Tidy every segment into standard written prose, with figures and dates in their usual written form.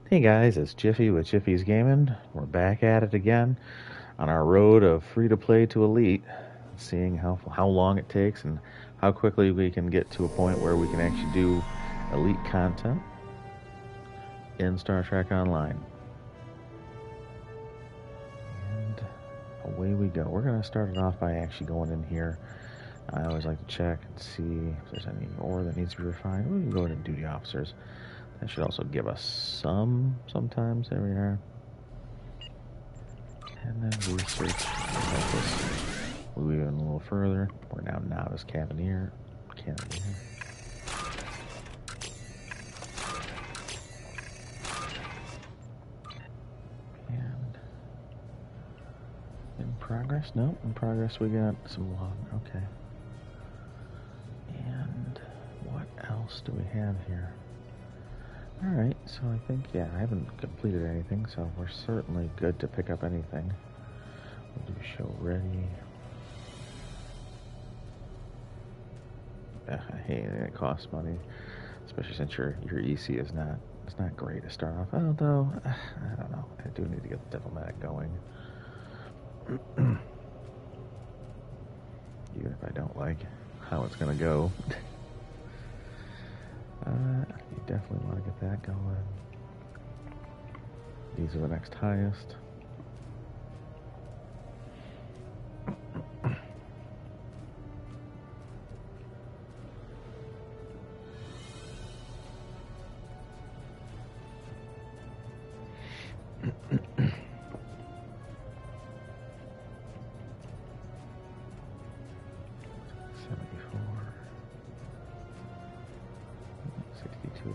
Hey guys, it's Jiffy with Jiffy's Gaming. We're back at it again on our road of free-to-play to elite, seeing how long it takes and how quickly we can get to a point where we can actually do elite content in Star Trek Online. And away we go. We're going to start it off by actually going in here. I always like to check and see if there's any ore that needs to be refined. We can go into duty officers. That should also give us sometimes. There we are. And then research help us move even a little further. We're now novice cannoneer. And in progress? No, in progress we got some log. Okay. And what else do we have here? Alright, so I think, yeah, I haven't completed anything, so we're certainly good to pick up anything. We'll do show ready. I hate it. It costs money, especially since your EC is not great to start off. Although, I don't know, I do need to get the diplomatic going. Even if I don't like how it's going to go. You definitely want to get that going. These are the next highest.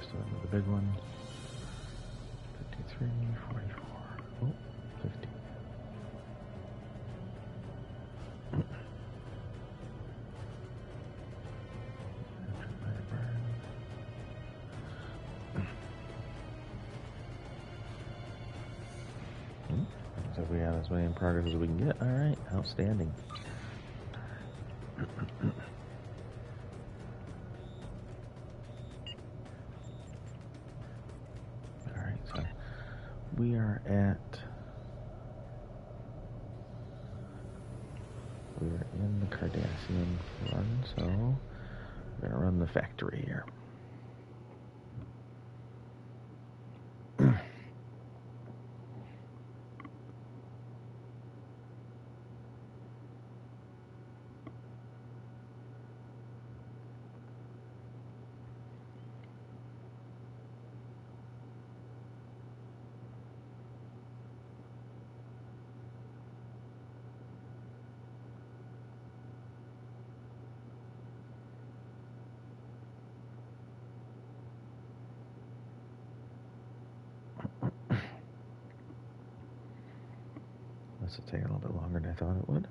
Still the big one. 53, 44. Oh, 50. So we have as many in progress as we can get. Alright, outstanding. We are in the Cardassian run, so we're going to run the factory here. This will take a little bit longer than I thought it would.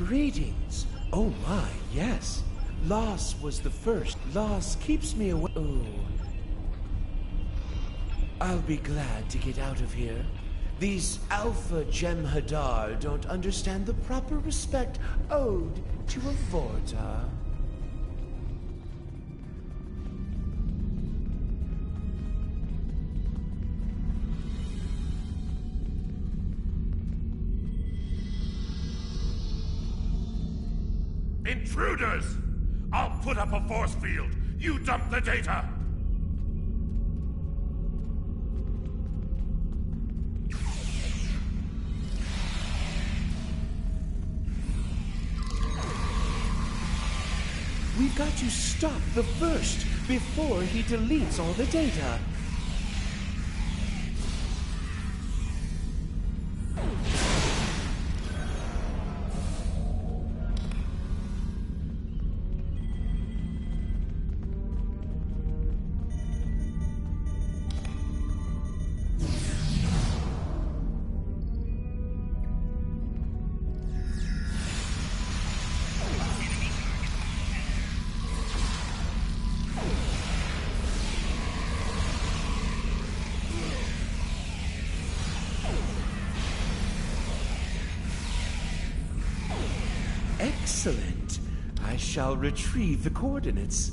Greetings. Oh my, yes. Loss was the first. Loss keeps me away. Oh. I'll be glad to get out of here. These Alpha Jem'Hadar don't understand the proper respect owed to a Vorta. Intruders! I'll put up a force field. You dump the data. We've got to stop the first before he deletes all the data. Excellent. I shall retrieve the coordinates.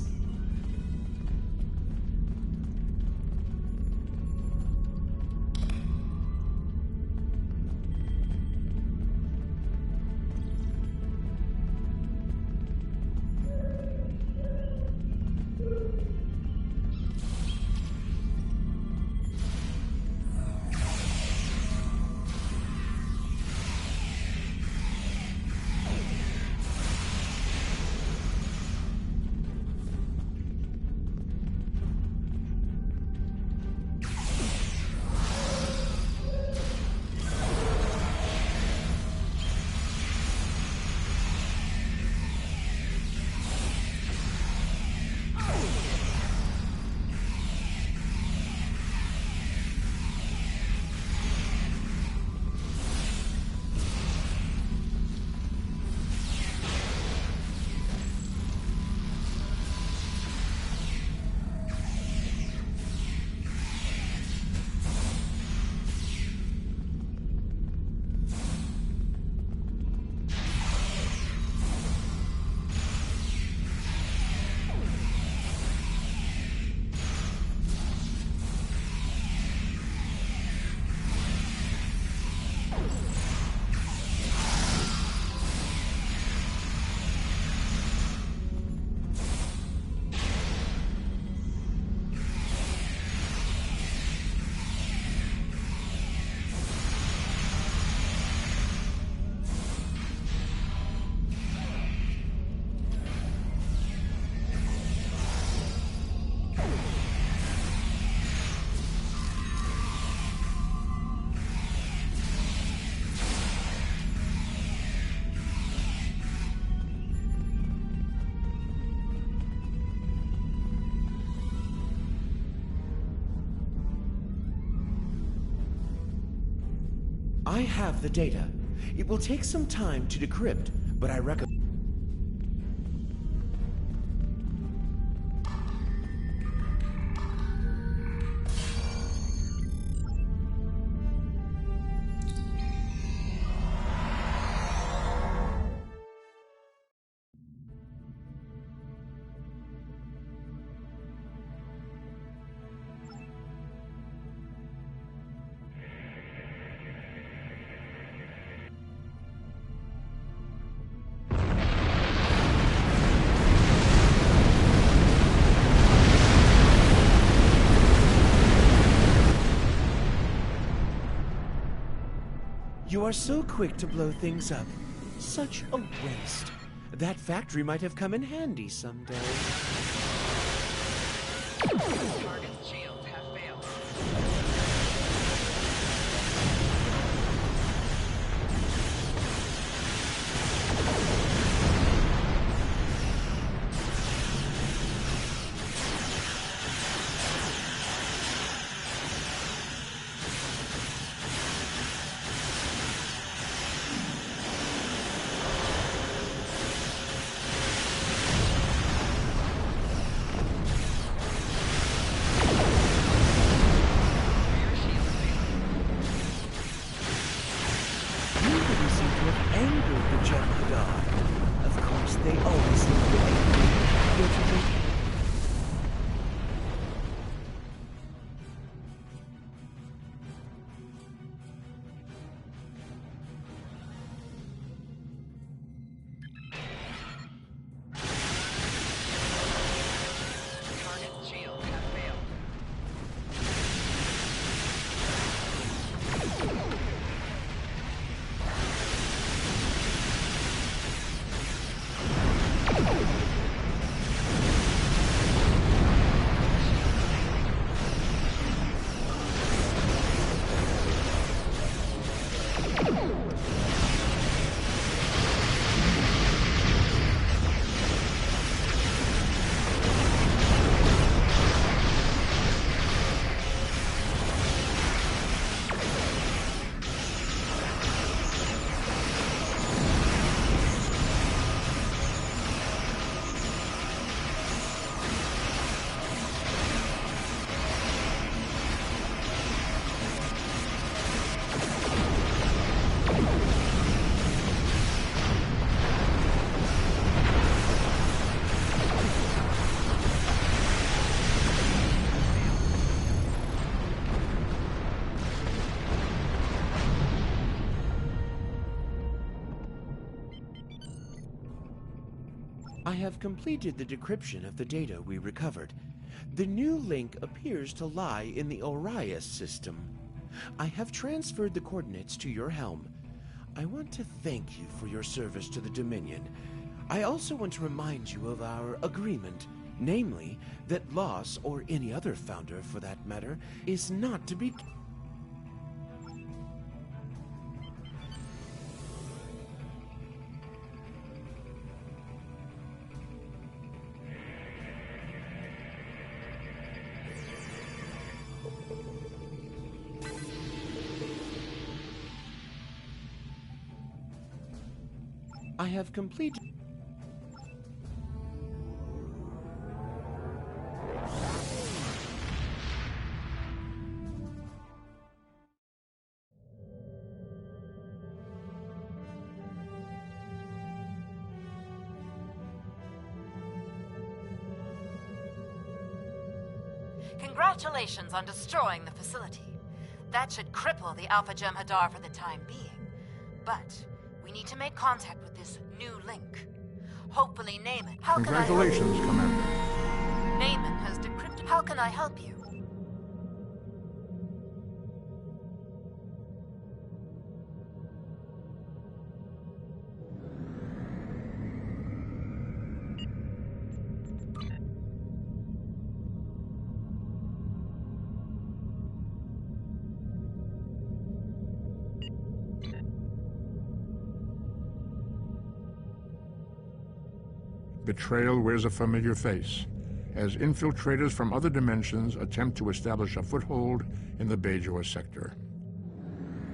I have the data. It will take some time to decrypt, but I recommend... You are so quick to blow things up. Such a waste. That factory might have come in handy someday. Target's shields have failed. Jem'Hadar. Of course, they always look a bit angry, don't you think? Target's shields have failed. I have completed the decryption of the data we recovered. The new link appears to lie in the Orias system. I have transferred the coordinates to your helm. I want to thank you for your service to the Dominion. I also want to remind you of our agreement, namely that Loss, or any other founder for that matter, is not to be... I have completed... Congratulations on destroying the facility. That should cripple the Alpha Jem'Hadar for the time being. But we need to make contact with this new link. Hopefully Naaman... Congratulations, Commander. Naaman has decrypted... How can I help you? Betrayal wears a familiar face, as infiltrators from other dimensions attempt to establish a foothold in the Bajor sector.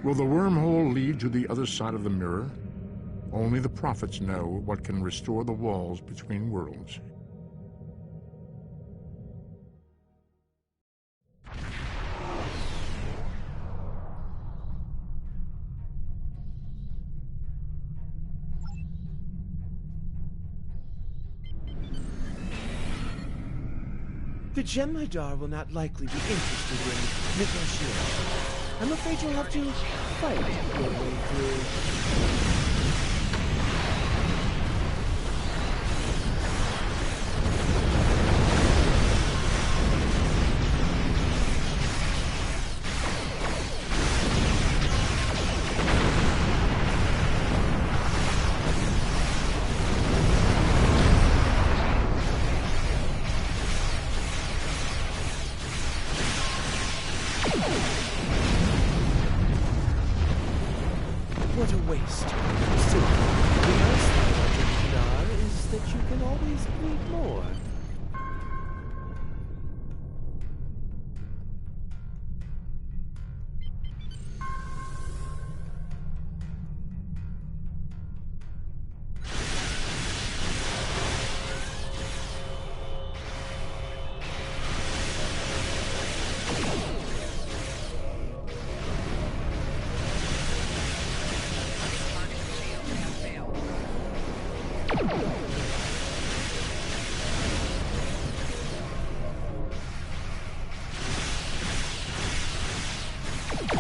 Will the wormhole lead to the other side of the mirror? Only the prophets know what can restore the walls between worlds. The Jem'Hadar will not likely be interested in negotiation. I'm afraid you'll have to fight your way through. What a waste. Still, the nice thing about Jem'Hadar is that you can always need more. Target's shields have failed. To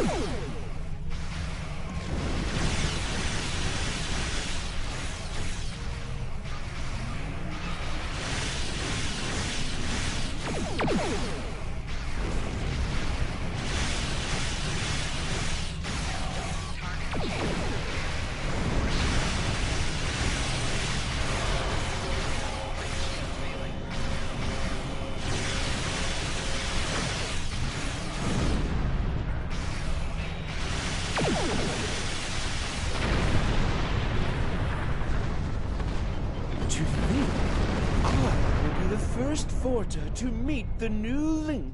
think, I will be the first Forta to meet the new Link.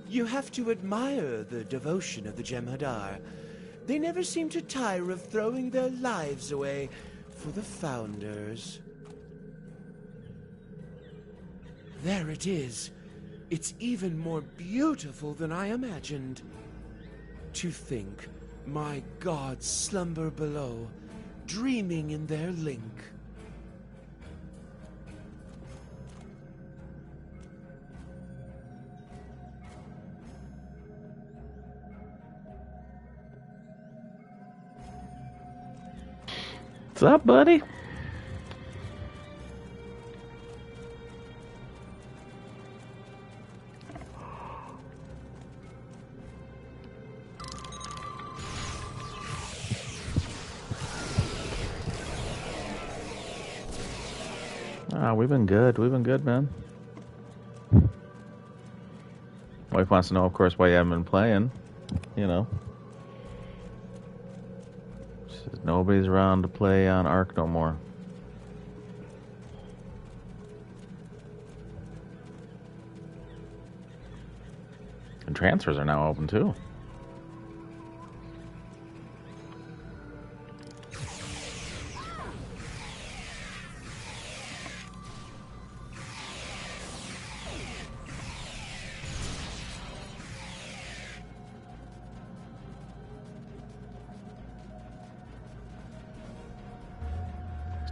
You have to admire the devotion of the Jem'Hadar. They never seem to tire of throwing their lives away for the Founders. There it is. It's even more beautiful than I imagined. To think my gods slumber below, dreaming in their link. What's up, buddy? We've been good. We've been good, man. Wife wants to know, of course, why you haven't been playing. You know. She says nobody's around to play on Ark no more. And transfers are now open, too.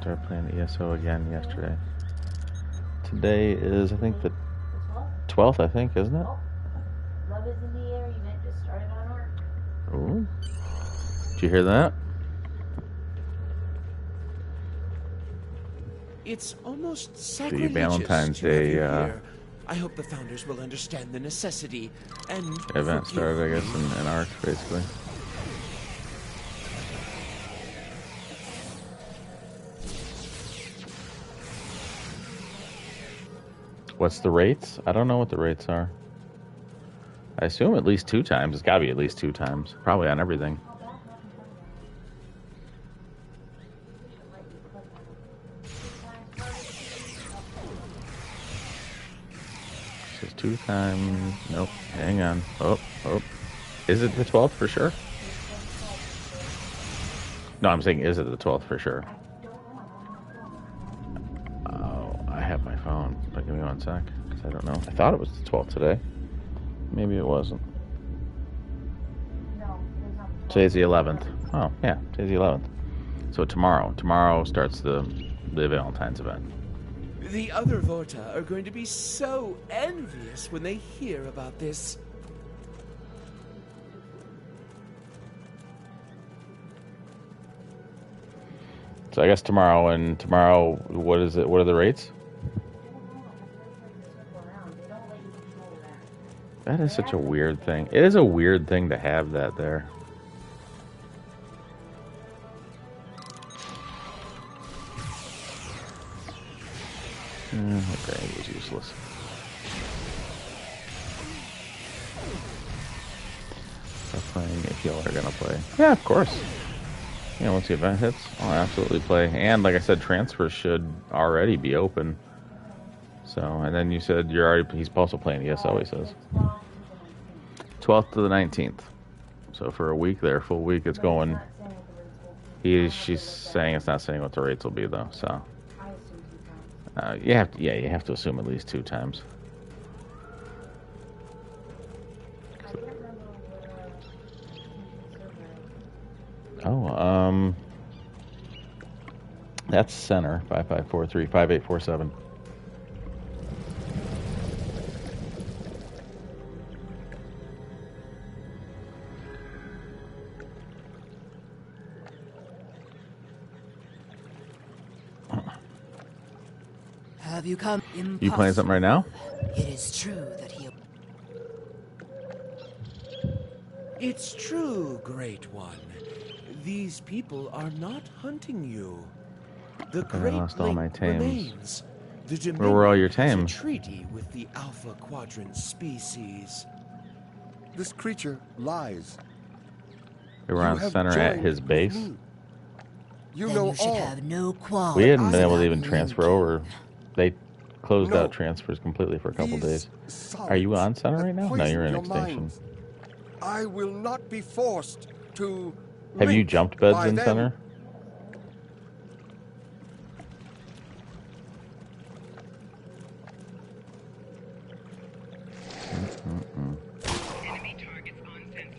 Started playing ESO again yesterday. Today is, I think, the 12th, I think, isn't it? Did you hear that? It's almost The sacrilegious Valentine's to have Day you here. I hope the founders will understand the necessity and event forgive started, I me. guess, in Arc, basically. What's the rates? I don't know what the rates are. I assume at least 2 times. It's got to be at least 2 times. Probably on everything. This is 2 times. Nope. Hang on. Oh. Is it the 12th for sure? No, I'm saying, is it the 12th for sure? Oh, I have my phone. But give me 1 sec, because I don't know. I thought it was the 12th today. Maybe it wasn't. Today's the 11th. Oh, yeah, today's the 11th. So tomorrow. Tomorrow starts the Valentine's event. The other Vorta are going to be so envious when they hear about this. So I guess tomorrow, what is it? What are the rates? That is such a weird thing. It is a weird thing to have that there. Okay, it was useless. Start playing if y'all are gonna play. Yeah, of course. Yeah, once the event hits, I'll absolutely play. And like I said, transfers should already be open. So, and then you said he's also playing ESO, he says. 12th to the 19th. So for a week there, full week, it's going. She's saying it's not saying what the rates will be though. So, you have to assume at least 2 times. Oh, that's center 5543 5847. Have you come? You playing something right now? It is true that he. It's true, Great One. These people are not hunting you. The Great lost all my Link tames. remains. The Where were all your Dominion has tames? a treaty with the Alpha Quadrant species. This creature lies. We were You on have center at joined his with base. me. You Then know you should all. have no qualms. We hadn't been able to about even transfer linking. over. They closed No. out transfers completely for a couple These days. solids Are you on center have right now? No, poisoned you're in your extinction. minds. I will not be forced to. Have you link jumped beds by in them. center?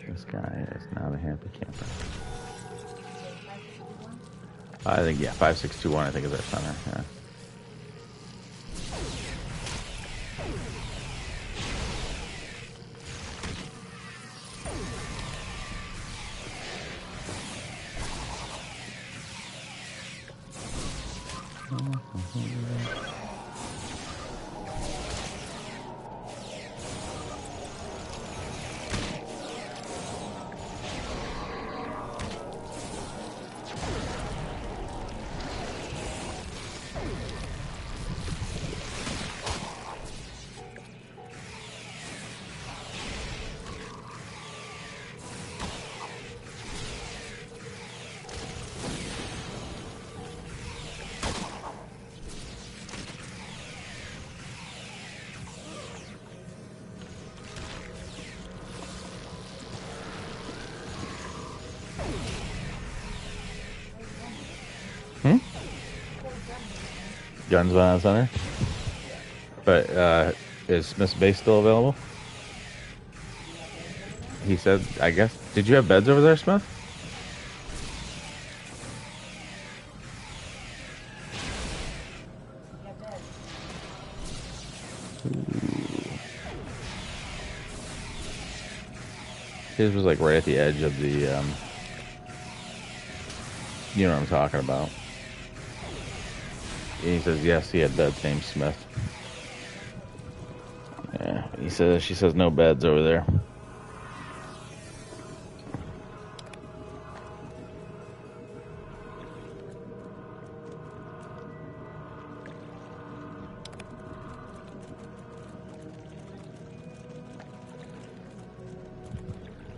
This guy is not a happy camper. I think, 5621, I think is our center, yeah. Guns went on center. But is Smith's base still available? He said, I guess. Did you have beds over there, Smith? His was like right at the edge of the You know what I'm talking about. And he says, yes, he had beds named Smith. Yeah, she says no beds over there.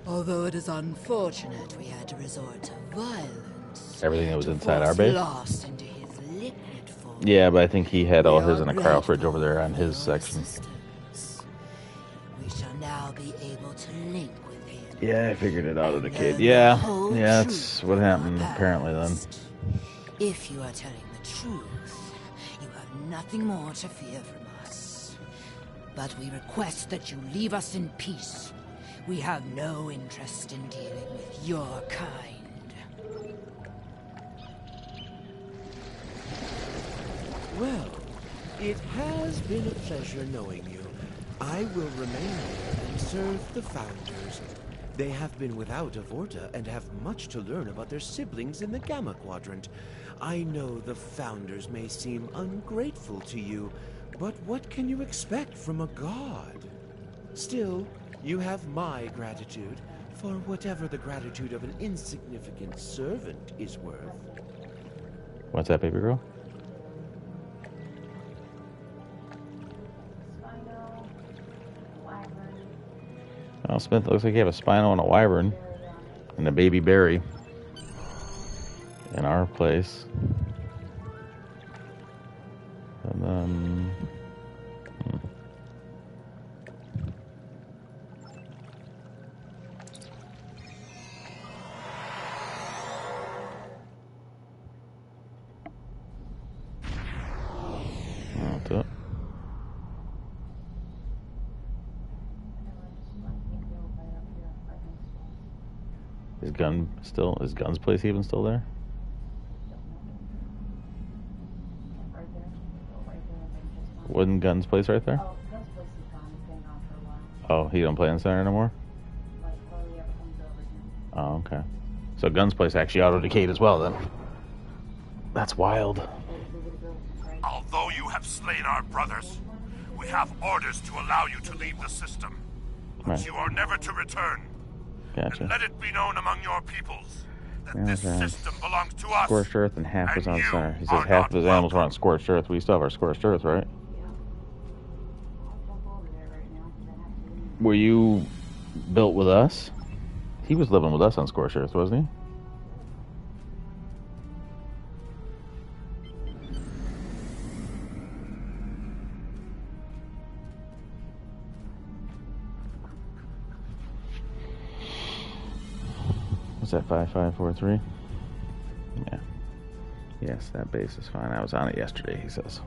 Although it is unfortunate we had to resort to violence. Everything that was to inside our force base? Lost into his liquid form. Yeah, but I think he had all We his are in a cryo fridge grateful over there on for his your section. assistance. We shall now be able to link with him. Yeah, I figured it out as a and kid. learn the Yeah, whole yeah, that's truth what of happened our apparently then. past. If you are telling the truth, you have nothing more to fear from us. But we request that you leave us in peace. We have no interest in dealing with your kind. Well, it has been a pleasure knowing you. I will remain here and serve the Founders. They have been without a Vorta and have much to learn about their siblings in the Gamma Quadrant. I know the Founders may seem ungrateful to you, but what can you expect from a god? Still, you have my gratitude for whatever the gratitude of an insignificant servant is worth. What's that, baby girl? Well, Smith, looks like you have a Spino and a Wyvern and a baby berry in our place. And then... That's it. Is Gun's place even still there? Wasn't Gun's place right there? Oh, he don't play in the center anymore? Oh, okay. So Gun's place actually auto-decayed as well then. That's wild. Although you have slain our brothers, we have orders to allow you to leave the system. But Right. you are never to return. Gotcha. And let it be known among your peoples that Yeah, this okay. system belongs to us. Scorched Earth and half was and on you center. He says are half of not his animals were on welcome. Scorched Earth. We still have our Scorched Earth, right? Were you built with us? He was living with us on Scorched Earth, wasn't he? What's that, 5543? Yeah. Yes, that base is fine. I was on it yesterday, he says.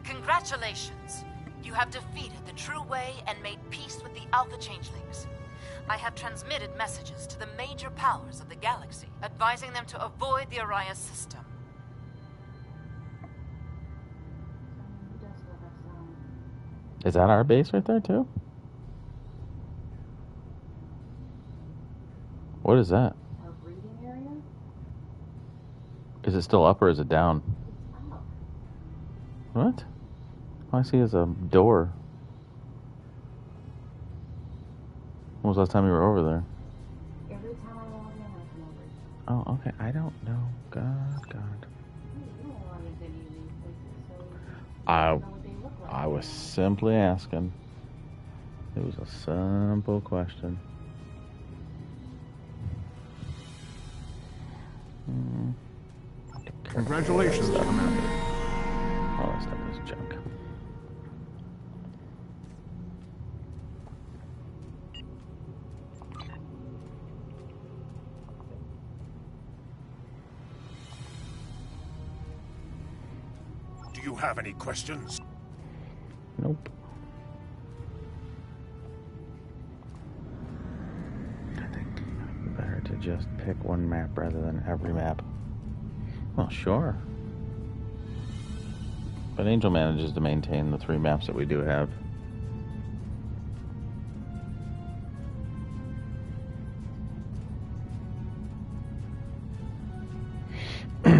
Congratulations! You have defeated the True Way and made peace with the Alpha Changelings. I have transmitted messages to the major powers of the galaxy, advising them to avoid the Arias system. Is that our base right there, too? What is that? Our breeding area? Is it still up or is it down? It's up. What? All I see is a door. When was the last time you were over there? Every time I log in, I come over. Oh, okay. I don't know. God. You don't log into any of these places, so I you don't know what they look like. I was simply asking. It was a simple question. Congratulations, Commander. All that stuff is junk. Do you have any questions? Nope. I think better to just pick one map rather than every map. Well, sure. But Angel manages to maintain the 3 maps that we do have.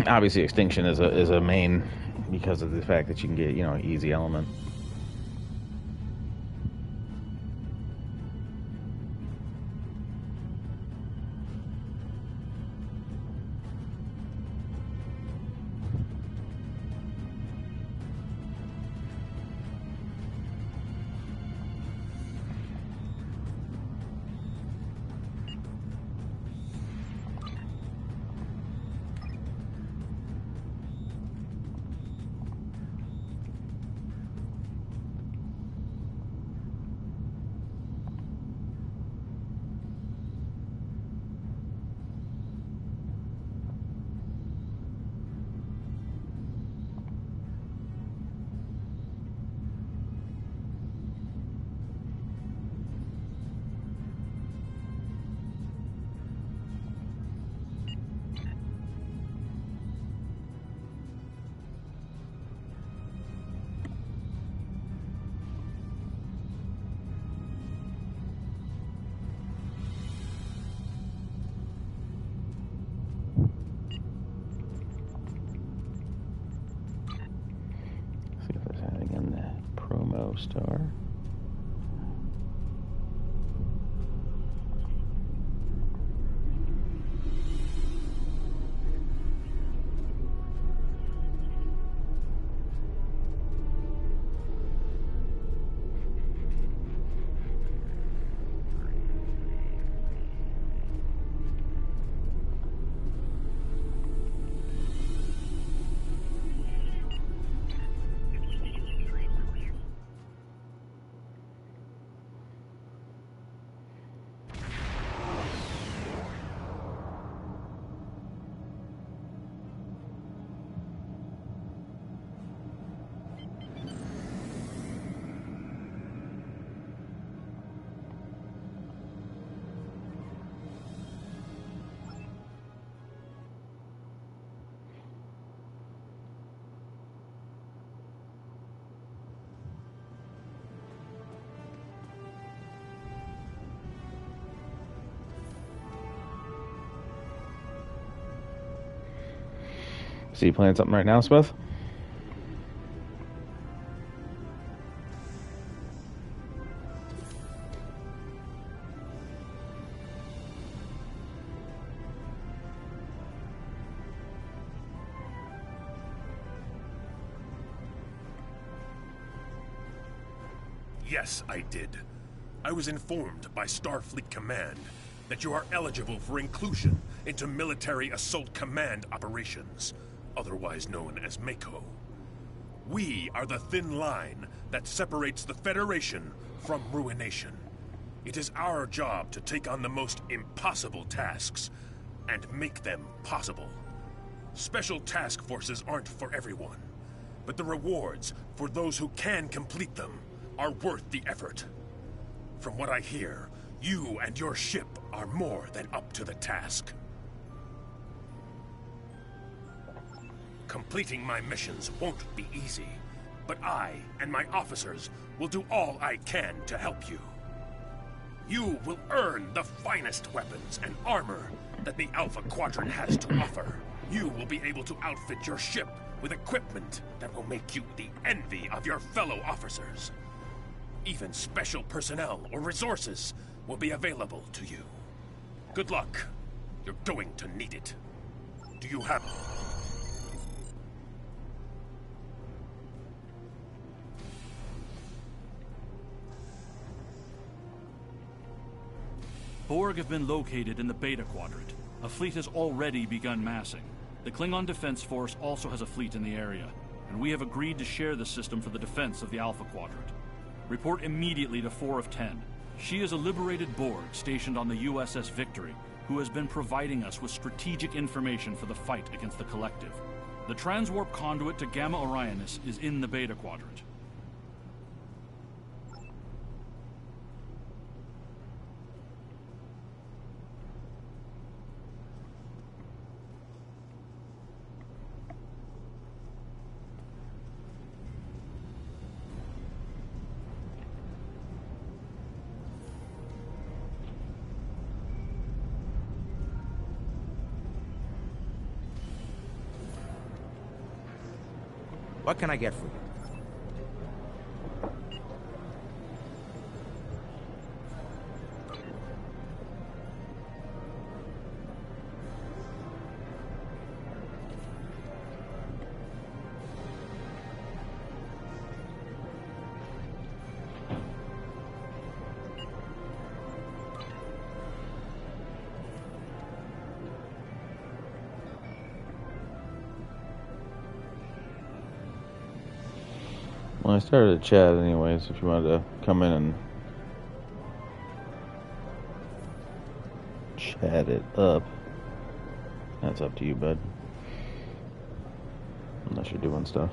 Obviously, Extinction is a main because of the fact that you can get, easy element. See if there's anything in the promo store. So you playing something right now, Smith? Yes, I did. I was informed by Starfleet Command that you are eligible for inclusion into Military Assault Command operations, otherwise known as MACO. We are the thin line that separates the Federation from ruination. It is our job to take on the most impossible tasks and make them possible. Special task forces aren't for everyone, but the rewards for those who can complete them are worth the effort. From what I hear, you and your ship are more than up to the task. Completing my missions won't be easy, but I and my officers will do all I can to help you. You will earn the finest weapons and armor that the Alpha Quadrant has to offer. You will be able to outfit your ship with equipment that will make you the envy of your fellow officers. Even special personnel or resources will be available to you. Good luck. You're going to need it. Do you have... Borg have been located in the Beta Quadrant. A fleet has already begun massing. The Klingon Defense Force also has a fleet in the area, and we have agreed to share the system for the defense of the Alpha Quadrant. Report immediately to 4 of 10. She is a liberated Borg stationed on the USS Victory, who has been providing us with strategic information for the fight against the Collective. The transwarp conduit to Gamma Orionis is in the Beta Quadrant. What can I get for you? Well, I started a chat anyways, if you wanted to come in and chat it up. That's up to you, bud. Unless you're doing stuff.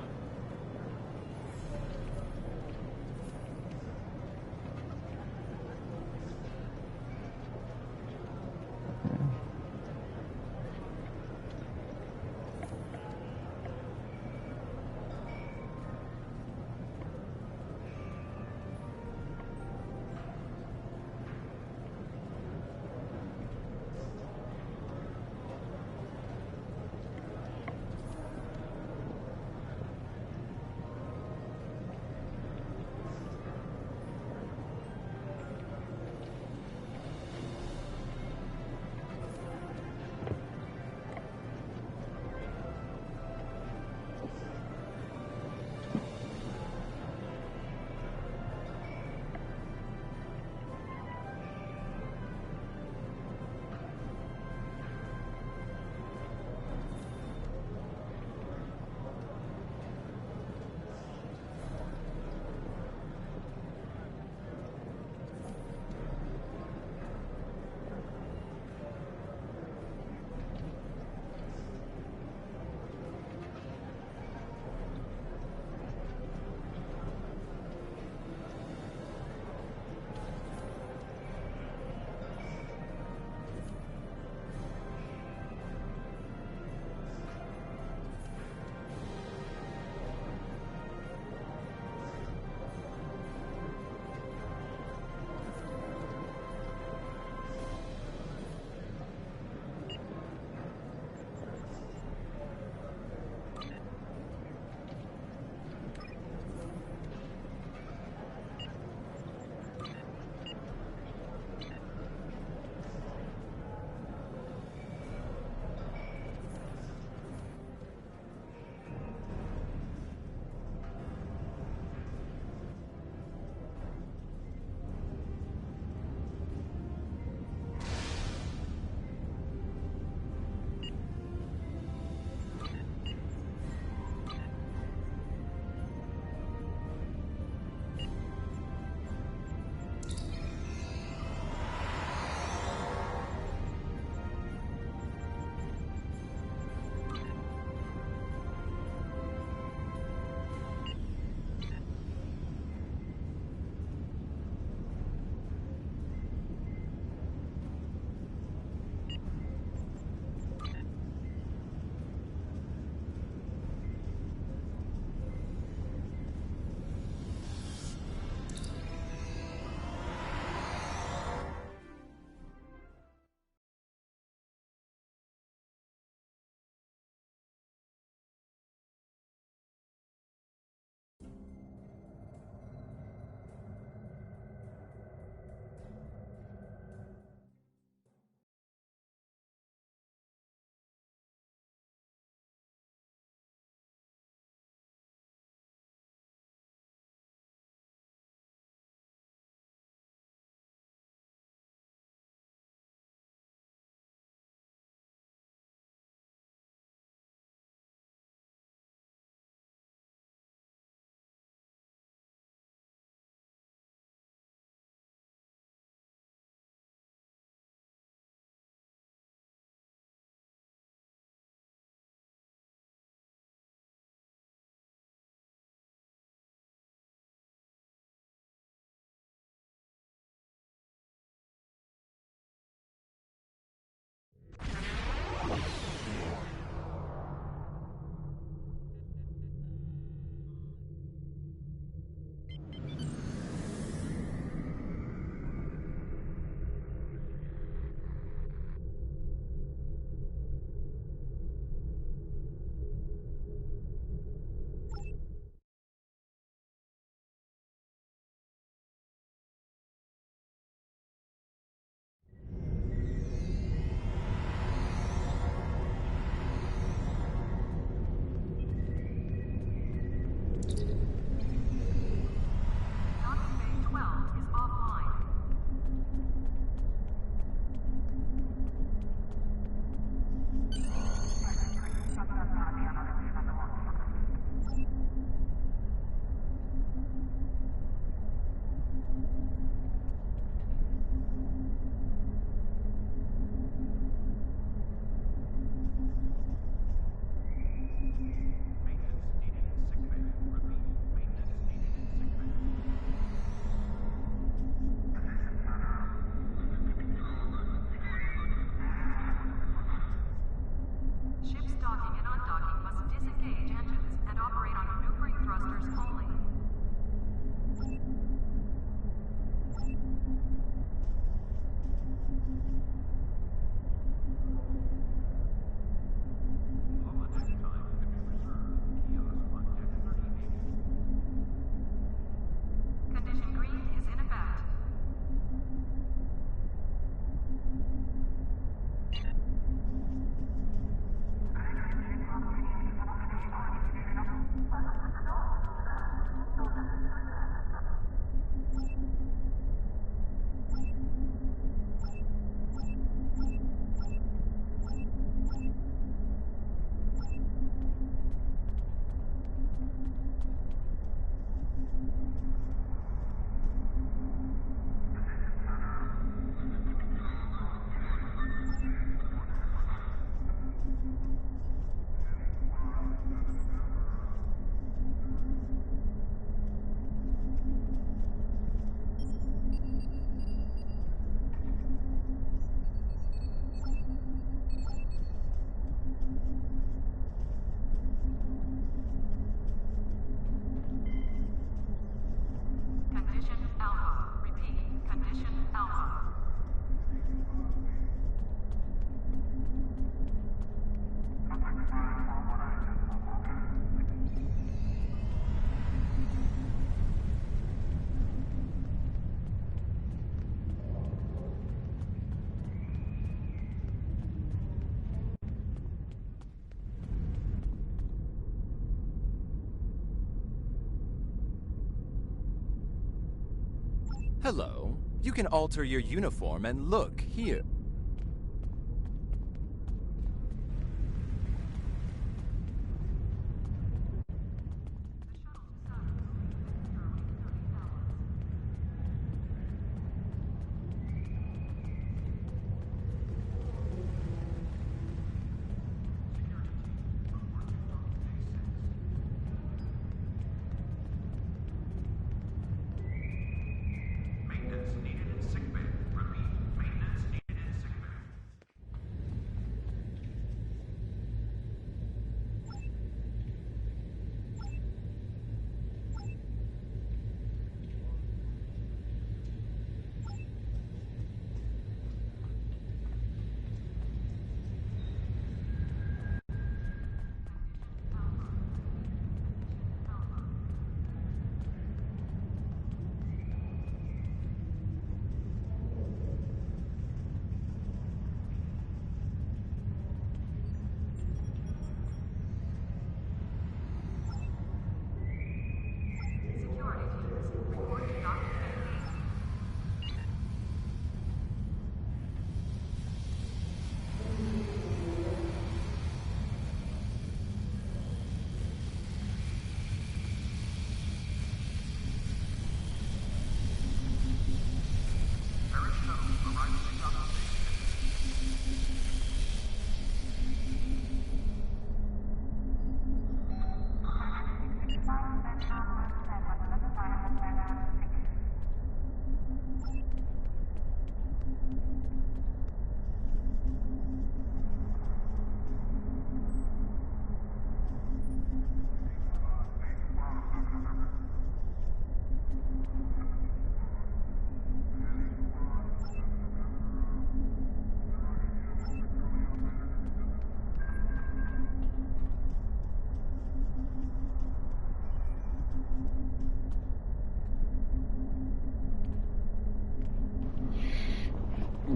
Hello. You can alter your uniform and look here.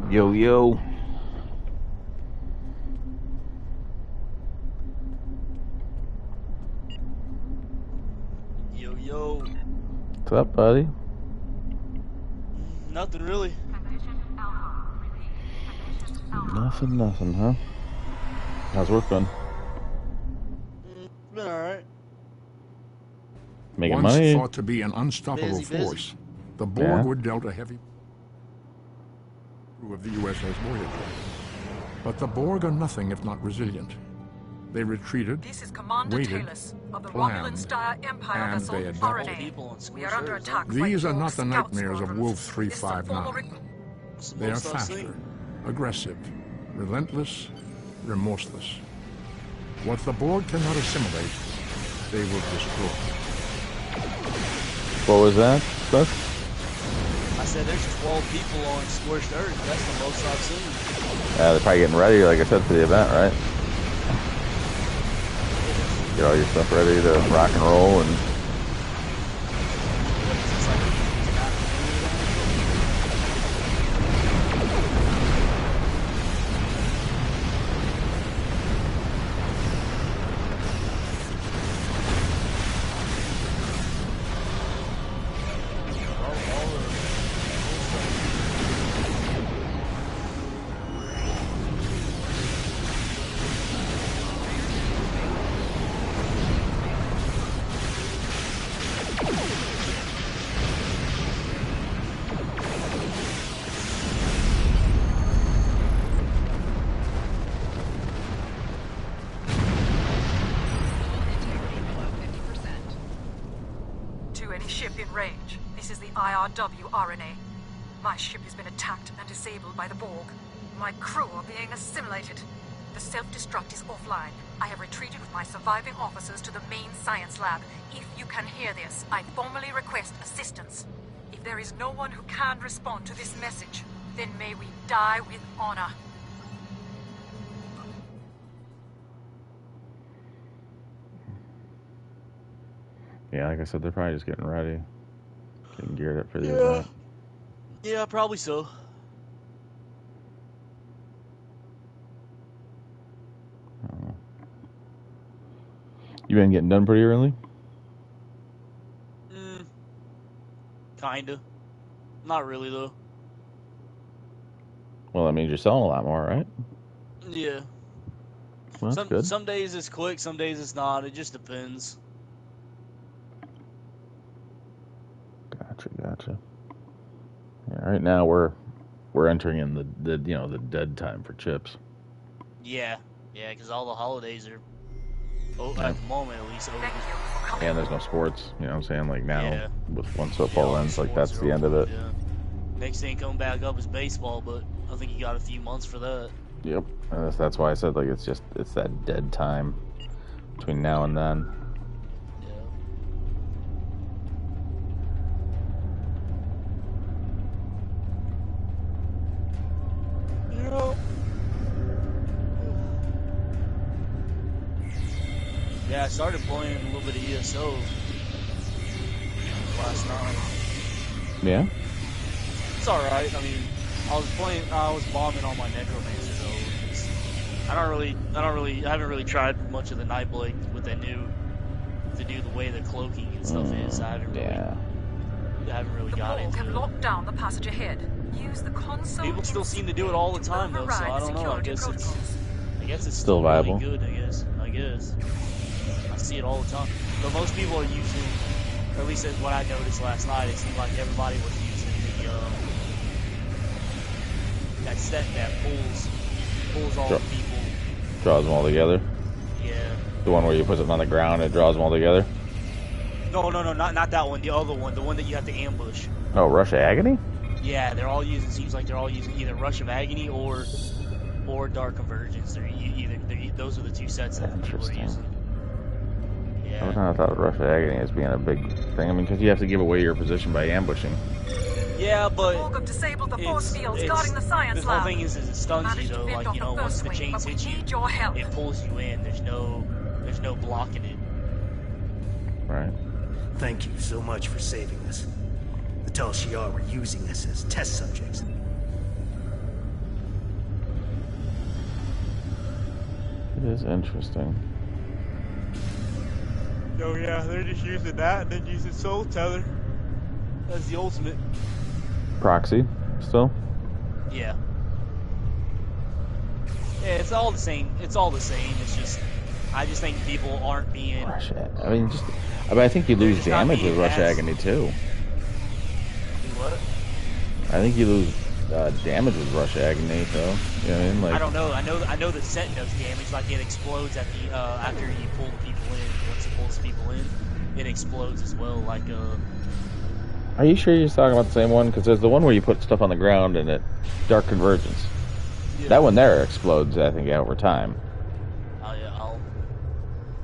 Yo, yo. Yo, yo. What's up, buddy? Nothing really. Nothing, huh? How's work been? Been alright. Making Once money? thought to be an unstoppable Busy. force, the Borg Yeah. were dealt a heavy crew of the USS Voyager. But the Borg are nothing if not resilient. They retreated, This is Commander waited, Talus of the planned, Romulan Star Empire and vessel they adapted. Faraday. People and We are under squishers, attack. by These are Borg not the scout nightmares of squadrons. Wolf This is a formal 359. They are faster, aggressive, relentless, remorseless. What the Borg cannot assimilate, they will destroy. What was that, Buck? I said there's 12 people on scorched earth. That's the most I've seen. Yeah, they're probably getting ready, like I said, for the event, right? Get all your stuff ready to rock and roll and... To any ship in range, this is the IRW RNA. My ship has been attacked and disabled by the Borg. My crew are being assimilated. The self-destruct is offline. I have retreated with my surviving officers to the main science lab. If you can hear this, I formally request assistance. If there is no one who can respond to this message, then may we die with honor. Yeah, like I said, they're probably just getting ready. Getting geared up for the Yeah. event. Yeah, probably so. I don't know. You been getting done pretty early? Kinda. Not really, though. Well, that means you're selling a lot more, right? Yeah. Well, that's good. Some days it's quick, some days it's not. It just depends. Gotcha. Yeah, right now we're entering in the dead time for chips. Yeah, because all the holidays are, at the moment at least, over. And there's no sports, you know what I'm saying? Like now, with once football ends, like sports that's are the end over, of it. Yeah. Next thing coming back up is baseball, but I think you got a few months for that. Yep, and that's why I said like it's that dead time between now and then. Yeah, I started playing a little bit of ESO last night. Yeah? It's alright. I mean, I was bombing on my Necromancer though. I haven't really tried much of the Nightblade with the way the cloaking and stuff is. I haven't really got into it. Locked down the passage ahead. Use the console. People still seem to do it all the time though, so I don't know. I guess it's still viable. Really good, I guess. I see it all the time. But most people are using, or at least that's what I noticed last night, it seemed like everybody was using that set that pulls all the people. Draws them all together? Yeah. The one where you put it on the ground and it draws them all together? No, not that one. The other one, the one that you have to ambush. Oh, Rush of Agony? Yeah, seems like they're all using either Rush of Agony or Dark Convergence. Those are the two sets that people are using. Yeah. I kind of thought of Rush of Agony as being a big thing. I mean, because you have to give away your position by ambushing. Yeah, but disabled the force fields guarding the science the whole thing is it stuns you though. Like, you know, once the chains hit you, it pulls you in. There's no blocking it. Right. Thank you so much for saving us. The Tal Shiar were using us as test subjects. It is interesting. Oh yeah, they're just using that and then using Soul Tether as the ultimate. Proxy, still? Yeah. Yeah, it's all the same. It's just, I just think people aren't being... I think you lose damage with Rush Agony too. What? I think you lose damage with Rush Agony, though. You know what I mean? Like, I don't know. I know the set does damage. Like, it explodes at the after you pull the people in. Once it pulls people in, it explodes as well. Like Are you sure you're talking about the same one? Because there's the one where you put stuff on the ground and it Dark Convergence. Yeah. That one there explodes, I think, over time. Oh yeah,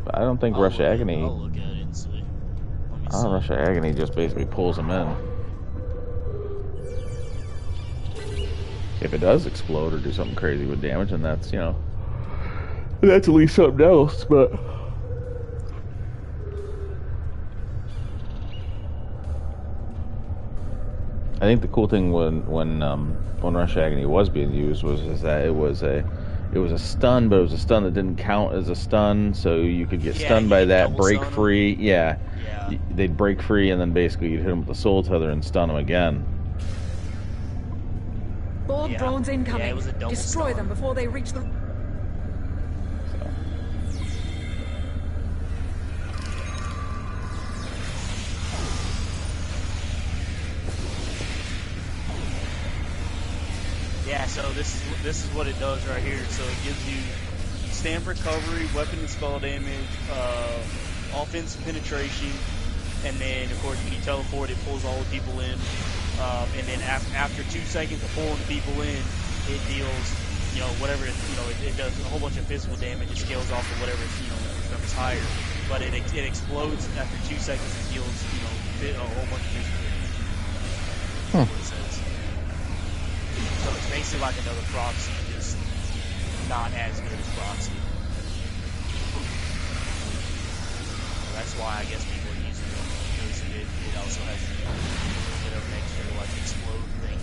But I don't think Rush Agony. I'll look at it and see. Rush Agony just basically pulls them in. If it does explode or do something crazy with damage, then that's, you know, that's at least something else, but... I think the cool thing when Rush Agony was being used was that it was a stun, but it was a stun that didn't count as a stun, so you could get stunned by that, break free. Yeah. They'd break free, and then basically you'd hit them with the Soul Tether and stun them again. Borg drones incoming. Yeah, it was a double Destroy them before they reach the... Yeah, so this is what it does right here. So it gives you stamp recovery, weapon and spell damage, offensive penetration, and then of course when you teleport, it pulls all the people in. And then after 2 seconds of pulling the people in, it deals, you know, whatever, it does a whole bunch of physical damage. It scales off of whatever, becomes higher. But it explodes after 2 seconds and deals, a whole bunch of physical damage. That's what it says. So it's basically like another proxy, just not as good as proxy. So that's why I guess people are using it, because it also has explode thing.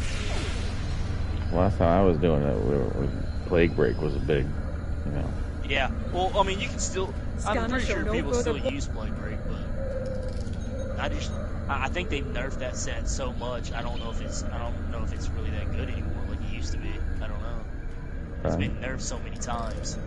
Last time I was doing it, Plague Break was a big, you know. Yeah, well, I mean, you can still. I'm pretty sure people still use Plague Break, but I just I think they've nerfed that set so much. I don't know if it's really that good anymore, like it used to be. I don't know. It's been nerfed so many times.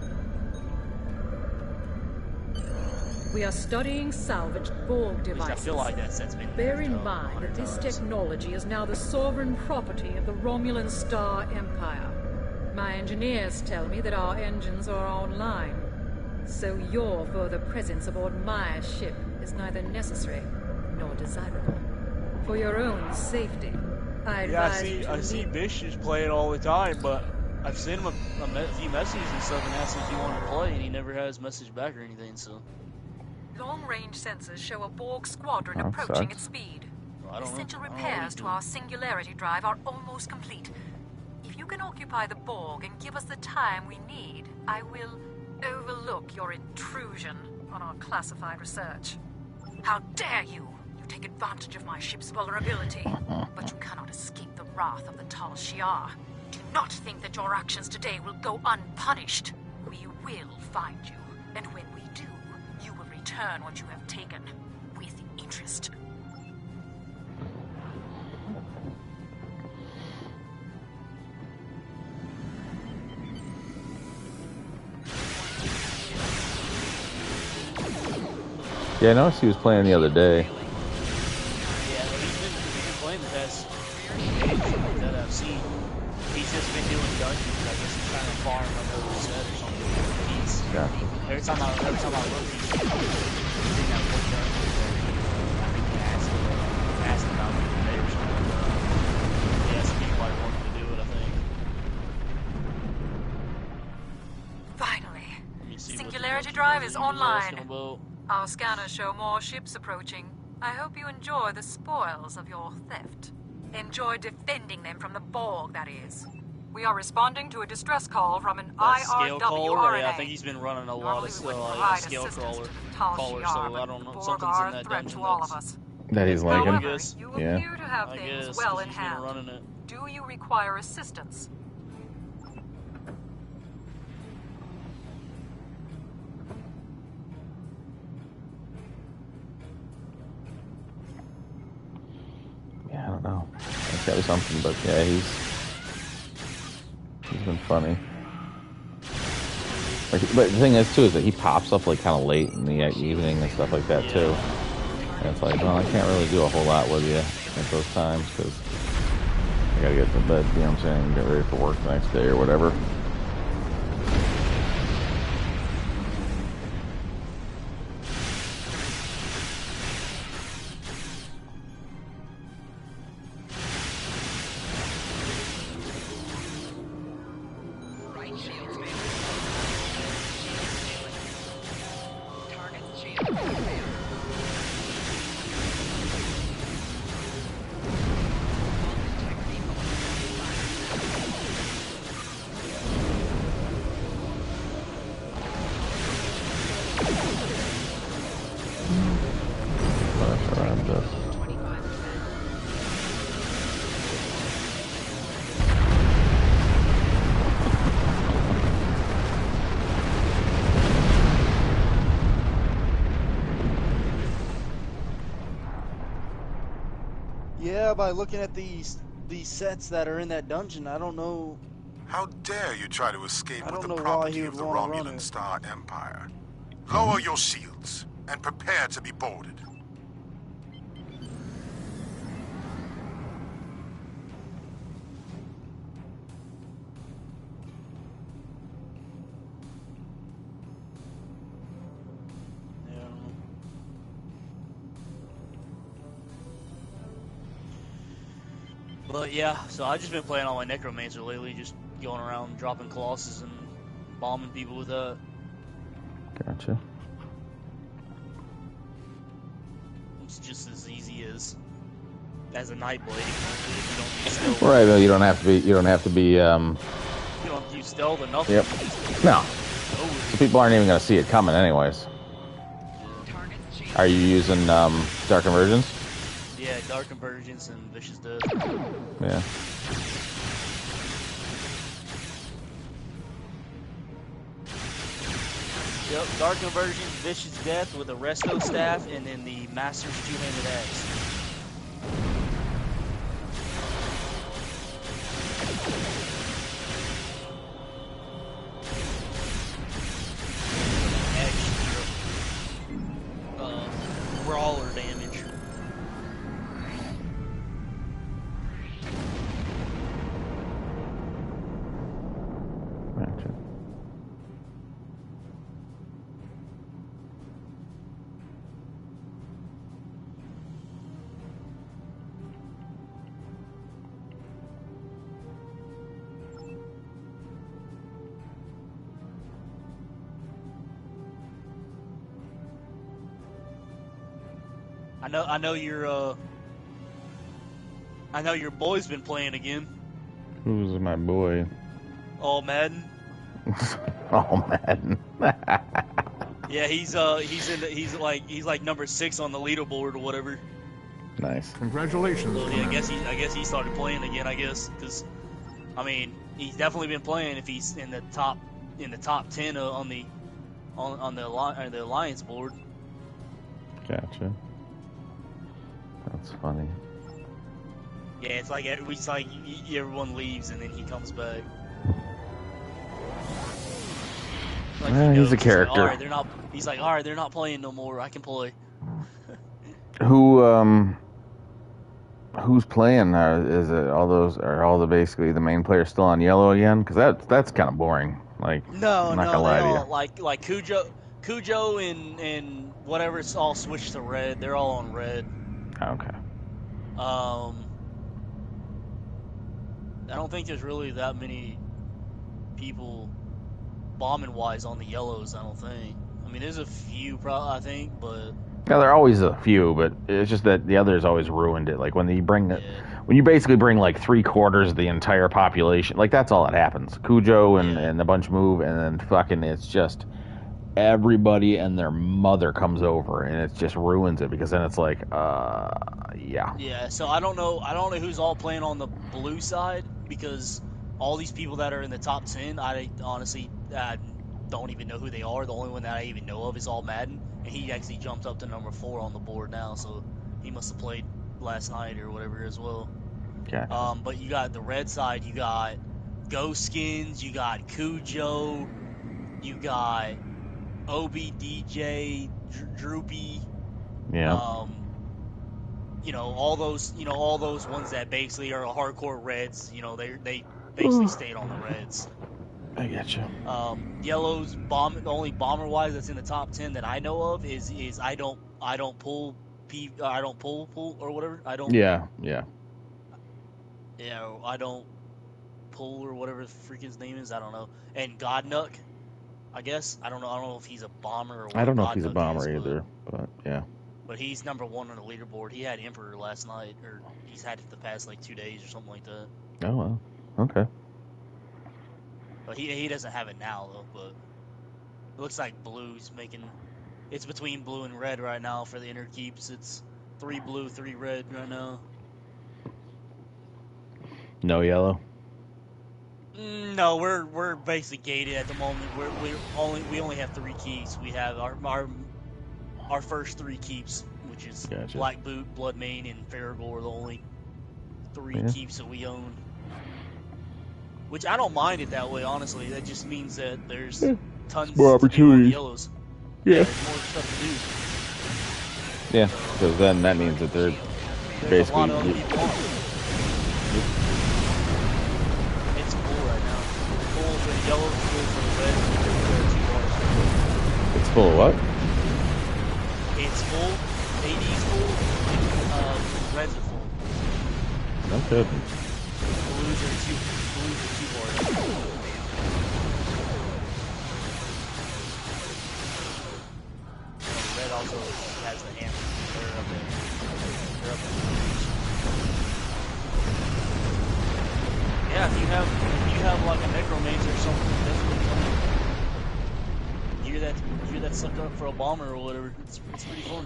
We are studying salvaged Borg devices. I feel like that set's been Bear in mind that this technology is now the sovereign property of the Romulan Star Empire. My engineers tell me that our engines are online, so your further presence aboard my ship is neither necessary nor desirable. For your own safety, I advise you to I see Bish is playing all the time, but I've sent him a few messages and stuff and asked him if he wanted to play, and he never has messaged back or anything, so... Long-range sensors show a Borg squadron approaching at speed. Essential repairs to our singularity drive are almost complete. If you can occupy the Borg and give us the time we need, I will overlook your intrusion on our classified research. How dare you! You take advantage of my ship's vulnerability, but you cannot escape the wrath of the Tal Shiar. Do not think that your actions today will go unpunished. We will find you, and when we do, you will return what you have taken with interest. Yeah, I noticed he was playing the other day. Yeah, he's been playing the past days that I've seen. He's just been doing dungeons. I guess he's trying to farm another set or something. Every time I look, he's doing that one dungeon. I think he asked about it today or something. He asked if anybody wanted to do it, I think. Finally, Singularity Drive is online. Our scanners show more ships approaching. I hope you enjoy the spoils of your theft. Enjoy defending them from the Borg, that is. We are responding to a distress call from an IRW RNA. Yeah, I think he's been running a lot of scale callers, so I don't know, something's in that dungeon that he's liking. However, you appear to have things well in hand. Do you require assistance? Yeah, I don't know. It's gotta be something, but yeah, he's been funny. Like, but the thing is too is that he pops up like kind of late in the evening and stuff like that too. And it's like, well, I can't really do a whole lot with you at those times because I gotta get to bed. You know what I'm saying? Get ready for work the next day or whatever. Yeah, by looking at these sets that are in that dungeon, I don't know. How dare you try to escape with the property of the Romulan Star Empire? Lower your shields and prepare to be boarded. But yeah, so I've just been playing all my Necromancer lately, just going around dropping Colossus and bombing people with that. Gotcha. It's just as easy as a Nightblade. You don't use stealth. Right, but you don't have to be. You don't have to use stealth or nothing. Yep. No. So people aren't even going to see it coming, anyways. Are you using Dark Convergence? Yeah, Dark Convergence and Vicious Death. Yeah. Yep, Dark Convergence, Vicious Death with a Resto Staff, and then the Master's Two-Handed Axe. Brawler damage. Gotcha. I know your boy's been playing again. Who's my boy? Oh, Madden. Oh, Madden. Yeah, he's like number 6 on the leaderboard or whatever. Nice. Congratulations. So, yeah, I guess he started playing again. I guess because, I mean, he's definitely been playing if he's in the top 10 on the alliance board. Gotcha. That's funny. Yeah, it's like everyone leaves and then he comes back. Like He's a character. Like, all right, they're not playing no more. I can play. Who's playing? Is it all those? Are all basically the main players still on yellow again? Because that's kind of boring. Like, I'm not gonna lie to you. Like Cujo and whatever's all switched to red. They're all on red. Okay. I don't think there's really that many people bombing wise on the yellows. I don't think. I mean, there's a few, I think, but Yeah, there are always a few, but it's just that the others always ruined it. Like when you when you basically bring like 3/4 of the entire population, like that's all that happens. Cujo and the bunch move, and then fucking it's just everybody and their mother comes over, and it just ruins it because then it's like, yeah. Yeah. So I don't know who's all playing on the blue side because all these people that are in the top 10, I honestly don't even know who they are. The only one that I even know of is all Madden, and he actually jumped up to number 4 on the board now, so he must have played last night or whatever as well. Gotcha. But you got the red side, you got Ghost Skins, you got Cujo, you got OBDJ, Droopy, Yeah. you know, all those ones that basically are hardcore reds, you know, they basically stayed on the reds. I getcha. Yellow's the only bomber wise that's in the top 10 that I know of is I don't pull or whatever. I don't. Yeah. Yeah, I don't pull or whatever the freak his name is. I don't know. And Godnuck, I guess. I don't know if he's a bomber or what. I don't know if Godnuck he's a bomber is, either, but yeah. But he's number 1 on the leaderboard. He had Emperor last night, or he's had it the past like 2 days or something like that. Oh well. Okay. But he doesn't have it now though. But it looks like blue's making. It's between blue and red right now for the inner keeps. It's 3 blue, 3 red right now. No yellow. No, we're basically gated at the moment. We only have 3 keeps. We have our first 3 keeps, which is Gotcha. Black Boot, Bloodmane, and Farragore, the only 3 keeps that we own. Which I don't mind it that way, honestly. That just means that there's tons more opportunities. To do on the yellows. Yeah. There's more stuff to do. Yeah, because then that means that they're There's basically. a lot of other people on. It's full right now. Full for the yellow, full for the red. It's full of what? It's full. AD's full. And reds are full. No kidding. Blues are too far. Red also has the hammer. They're up there. Yeah, if you have like a necromancer or something, definitely come. Gear that sucker up for a bomber or whatever. It's pretty fun.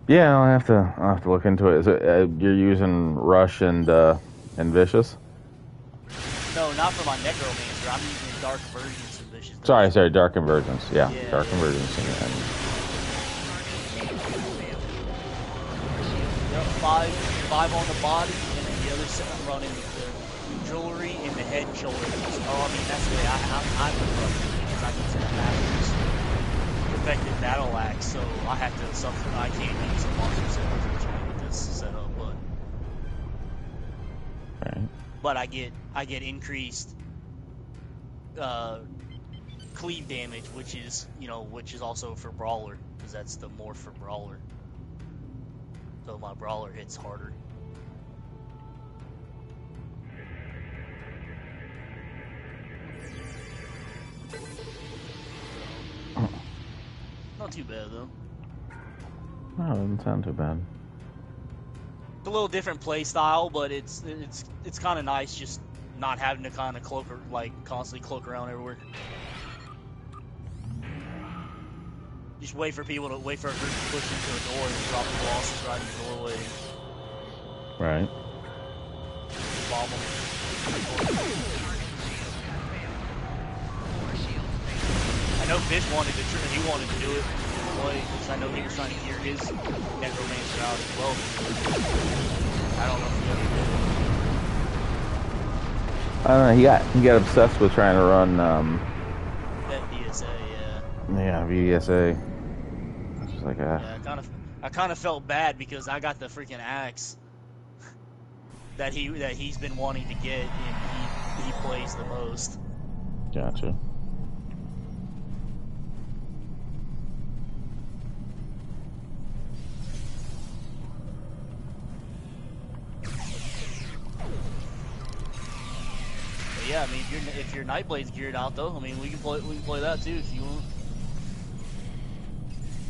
Yeah, I'll have to look into it. Is it you're using Rush and Vicious? No, not for my necromancer. I'm using Dark Versions of Vicious. Sorry, Dark Convergence. Yeah, Dark Convergence. Yep, 5. 5 on the body, and then the other 7 running the jewelry and the head and shoulders. Oh, I mean, that's the way I'm running, because I use that master's perfected battle axe, so I have to suffer. I can't use a monster set unfortunately with this setup, but I get increased cleave damage, which is also for brawler, because that's the morph for brawler. So my brawler hits harder. Not too bad though. Oh, it doesn't sound too bad. It's a little different play style, but it's kind of nice just not having to kind of constantly cloak around everywhere. Just wait for a group to push into a door and drop the bosses right in the doorway. Right. Bomb them. I know Fish wanted to do it because I know he was trying to gear his necromancer out as well. I don't know if he ever did. I don't know. He got obsessed with trying to run that DSA, yeah. Yeah, VDSA. Just like yeah, I kind of felt bad because I got the freaking axe that he's been wanting to get, and he plays the most. Gotcha. Yeah, I mean, if your Nightblade's geared out though, I mean, we can play that too if you want.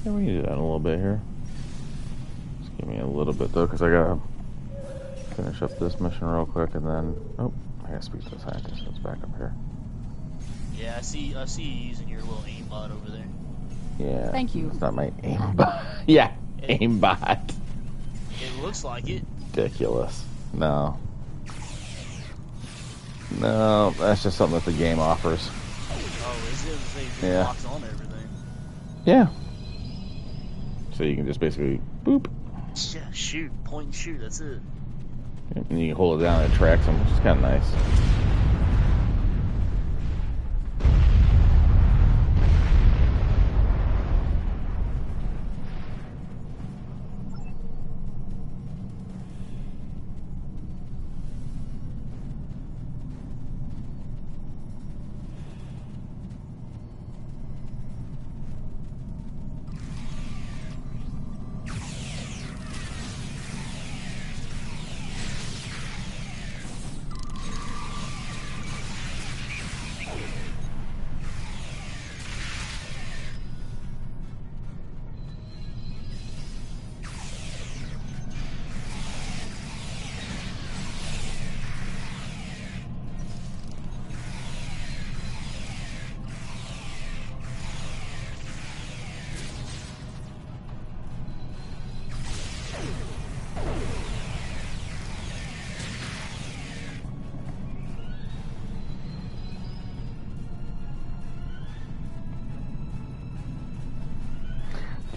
Yeah, we can do that in a little bit here. Just give me a little bit though, because I gotta finish up this mission real quick, and then I gotta speak to the scientist that's back up here. Yeah, I see you using your little aimbot over there. Yeah. Thank you. It's not my aimbot. Yeah, aimbot. It looks like it. Ridiculous. No, that's just something that the game offers. Oh, is it? It locks on everything. Yeah. So you can just basically boop. Yeah, shoot, point and shoot. That's it. And you can hold it down and it tracks them, which is kind of nice.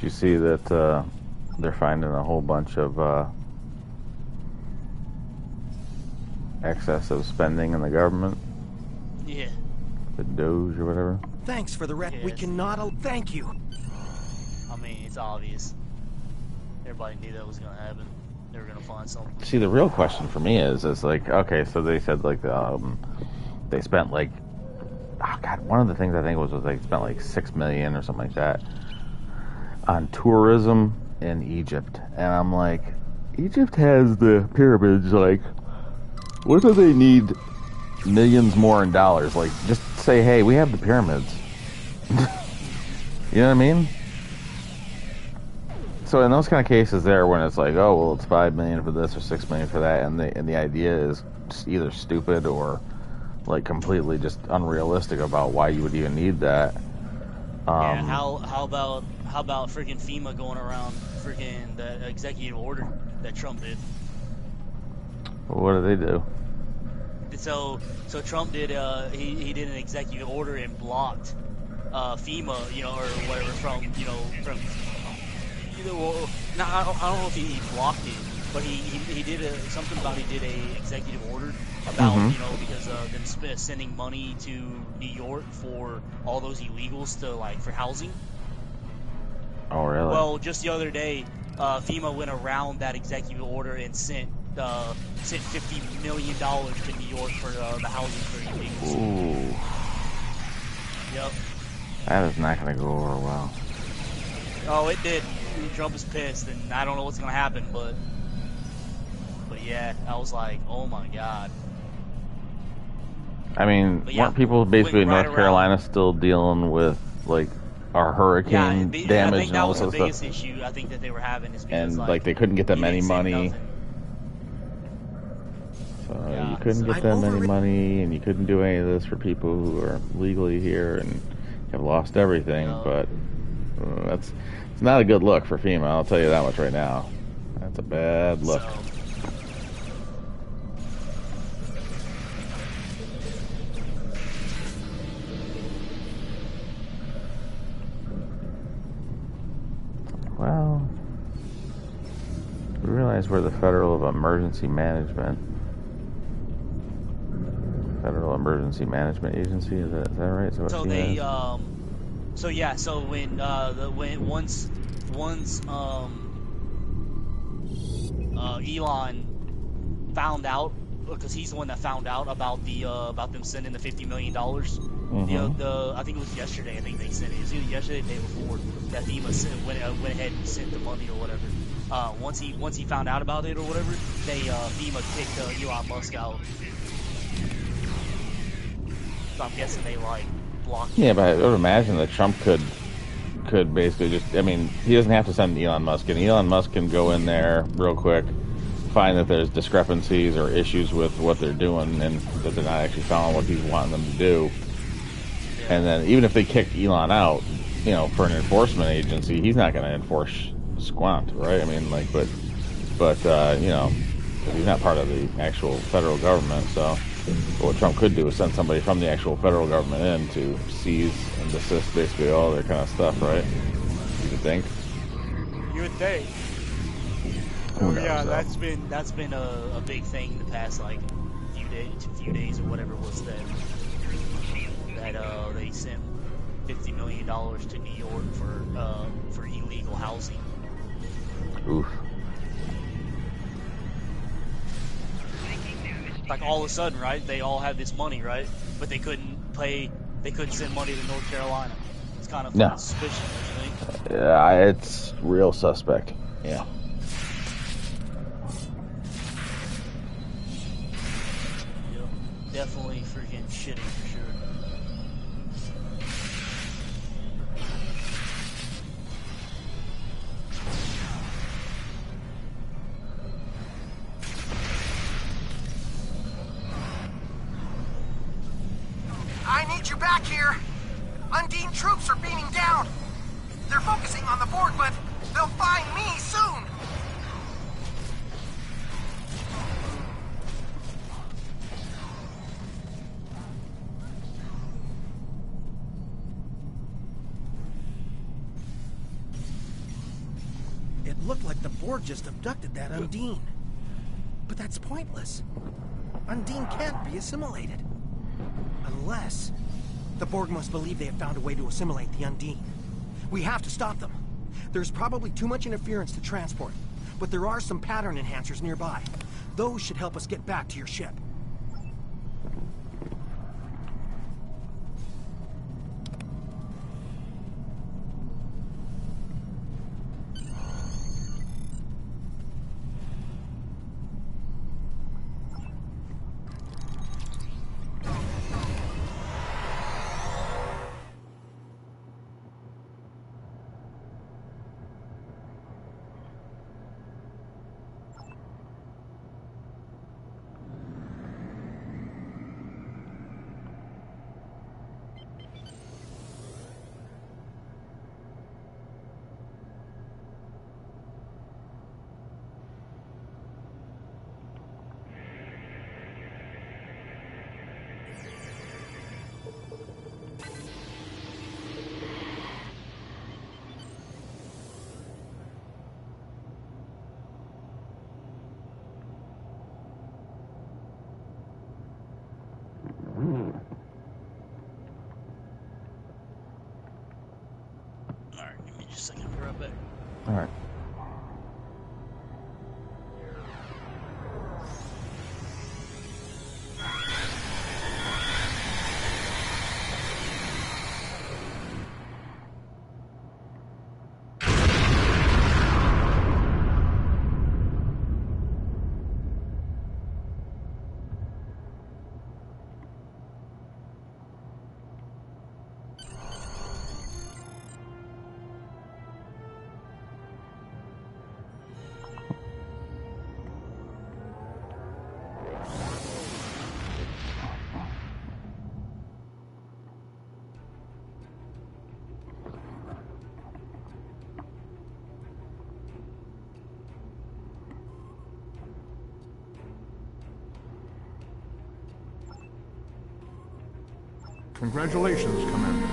You see that they're finding a whole bunch of excessive spending in the government? Yeah. The Doge or whatever? Thanks for the rep. We cannot. Thank you. I mean, it's obvious. Everybody knew that was going to happen. They were going to find something. See, the real question for me is like, okay, so they said like they spent like, oh God, one of the things I think was like spent like $6 million or something like that on tourism in Egypt, and I'm like, Egypt has the pyramids. Like, what do they need millions more in dollars? Like, just say, hey, we have the pyramids. You know what I mean? So in those kind of cases there, when it's like, oh well, it's $5 million for this or $6 million for that, and the idea is just either stupid or like completely just unrealistic about why you would even need that. Yeah, how about freaking FEMA going around freaking the executive order that Trump did? What do they do? So Trump did he did an executive order and blocked FEMA, or whatever from. Well, no, I don't know if he blocked it. but he did something about he did a executive order about because of them sending money to New York for all those illegals to for housing. Oh really? Well, just the other day, FEMA went around that executive order and sent $50 million to New York for the housing for illegals. Ooh. Yep. That is not going to go over well. Oh, it did. Trump is pissed, and I don't know what's going to happen, but yeah, I was like, oh my god. I mean, weren't people basically in North Carolina still dealing with our hurricane damage? I think and that all was the this biggest stuff? issue I think that they were having is because And they couldn't get them any money. Nothing. So Yeah, you couldn't get them any money, and you couldn't do any of this for people who are legally here and have lost everything. But it's not a good look for FEMA. I'll tell you that much right now. That's a bad look. Well, we realize we're the Federal Emergency Management Agency. Is that right? So they so when once Elon found out, because he's the one that found out about about them sending the $50 million. I think it was yesterday. I think they sent it. It was either yesterday or the day before that FEMA went ahead and sent the money or whatever. Once he found out about it or whatever, they FEMA kicked Elon Musk out. So I'm guessing they blocked. Yeah, but I would imagine that Trump could basically just. I mean, he doesn't have to send Elon Musk, and Elon Musk can go in there real quick, find that there's discrepancies or issues with what they're doing, and that they're not actually following what he's wanting them to do. And then even if they kick Elon out, for an enforcement agency, he's not going to enforce squat, right? I mean, but he's not part of the actual federal government. So what Trump could do is send somebody from the actual federal government in to seize and desist basically all their kind of stuff, right? You would think. You would think. That's been a big thing the past few days or whatever was that they sent $50 million to New York for illegal housing. Oof. All of a sudden, right? They all had this money, right? But they couldn't send money to North Carolina. It's kind of suspicious, don't you think? Yeah, it's real suspect. Yeah. Yep. Definitely freaking shitty for sure. I need you back here! Undine troops are beaming down! They're focusing on the Borg, but they'll find me soon! It looked like the Borg just abducted that Undine. But that's pointless. Undine can't be assimilated. Unless the Borg must believe they have found a way to assimilate the Undine. We have to stop them. There's probably too much interference to transport, but there are some pattern enhancers nearby. Those should help us get back to your ship. All right. Congratulations, Commander.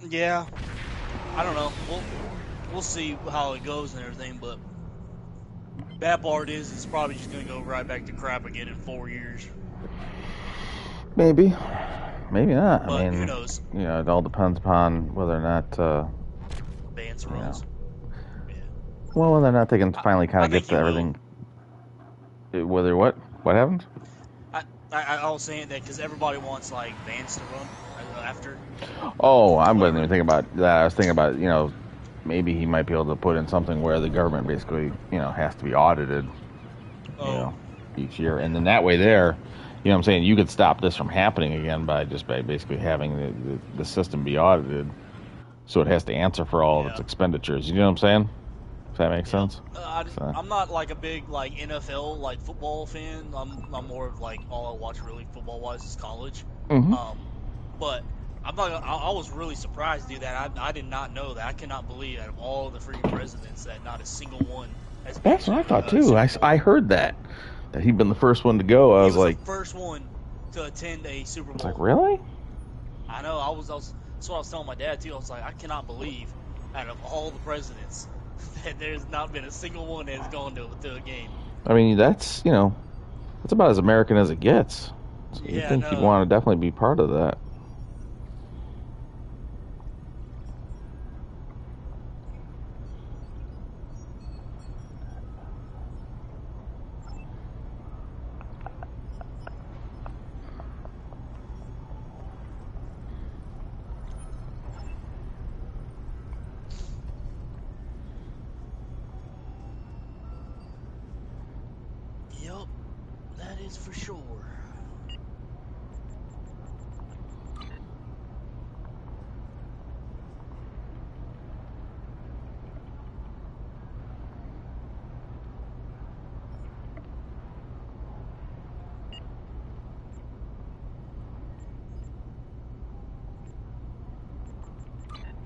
Yeah, I don't know. We'll see how it goes and everything, but bad part is it's probably just gonna go right back to crap again in 4 years. Maybe, maybe not. But I mean, who knows? You know, it all depends upon whether or not Vance runs. Yeah. Well, whether or not they can finally kind of get to everything. Whether what happens? I was saying that because everybody wants like Vance to run after. Oh, I wasn't even thinking about that. I was thinking about, maybe he might be able to put in something where the government basically, has to be audited, each year. And then that way there, what I'm saying, you could stop this from happening again by basically having the system be audited. So it has to answer for all of its expenditures. You know what I'm saying? If that makes sense? I'm not like a big like NFL like football fan. I'm more of like all I watch really football wise is college. But I was really surprised, dude. That I did not know that. I cannot believe out of all the freaking presidents that not a single one has been. That's what I thought too. I heard that he'd been the first one to go. I was like, the first one to attend a Super Bowl. It's like, really? I know. That's what I was telling my dad too. I was like, I cannot believe out of all the presidents that there's not been a single one that has gone to a game. I mean, that's that's about as American as it gets. So you think you'd want to definitely be part of that. Yup, that is for sure.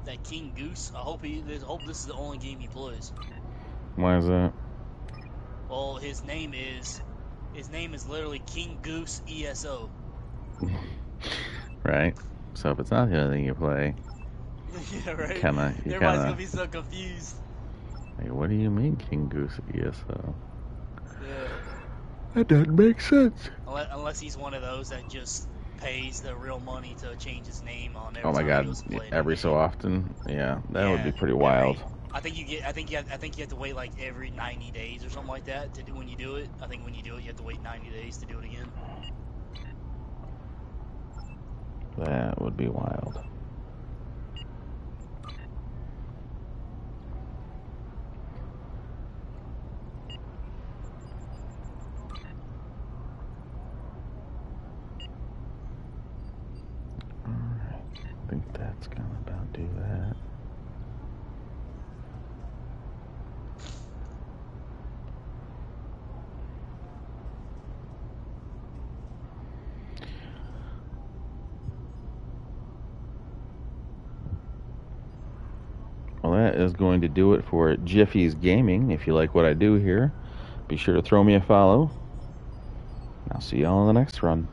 That King Goose. I hope this is the only game he plays. Why is that? Well, his name is literally King Goose ESO. Right. So if it's not the only thing you play, yeah, right. Everybody's gonna be so confused. Like, what do you mean, King Goose ESO? Yeah. That doesn't make sense. Unless he's one of those that just pays the real money to change his name on every Oh my time God! he goes to play Every so often, that would be pretty wild. Right. I think you have to wait like every 90 days or something like that to do when you do it. I think when you do it, you have to wait 90 days to do it again. That would be wild. Alright, I think that's gonna about do that. is going to do it for Jiffy's Gaming. If you like what I do here, be sure to throw me a follow. I'll see you all in the next run.